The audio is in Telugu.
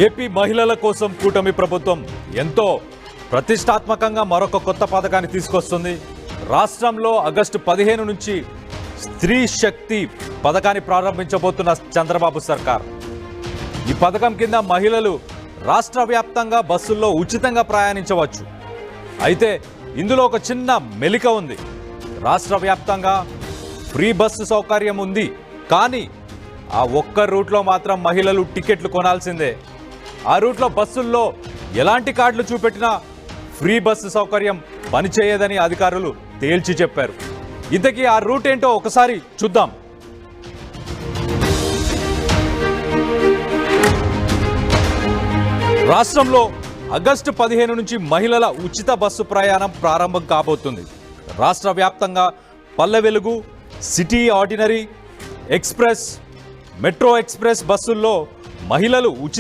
ఏపీ మహిళల కోసం కూటమి ప్రభుత్వం ఎంతో ప్రతిష్టాత్మకంగా మరొక కొత్త పథకాన్ని తీసుకొస్తుంది. రాష్ట్రంలో ఆగస్టు 15 నుంచి స్త్రీ శక్తి పథకాన్ని ప్రారంభించబోతున్న చంద్రబాబు సర్కార్. ఈ పథకం కింద మహిళలు రాష్ట్ర వ్యాప్తంగా బస్సుల్లో ఉచితంగా ప్రయాణించవచ్చు. అయితే ఇందులో ఒక చిన్న మెలిక ఉంది. రాష్ట్ర వ్యాప్తంగా ఫ్రీ బస్సు సౌకర్యం ఉంది, కానీ ఆ ఒక్క రూట్లో మాత్రం మహిళలు టికెట్లు కొనాల్సిందే. ఆ రూట్లో బస్సుల్లో ఎలాంటి కార్డులు చూపెట్టినా ఫ్రీ బస్సు సౌకర్యం పనిచేయదని అధికారులు తేల్చి చెప్పారు. ఇంతకీ ఆ రూట్ ఏంటో ఒకసారి చూద్దాం. రాష్ట్రంలో ఆగస్టు 15 నుంచి మహిళల ఉచిత బస్సు ప్రయాణం ప్రారంభం కాబోతుంది. రాష్ట్ర వ్యాప్తంగా Palle Velugu, city ordinary, express, metro express బస్సుల్లో మహిళలు ఉచిత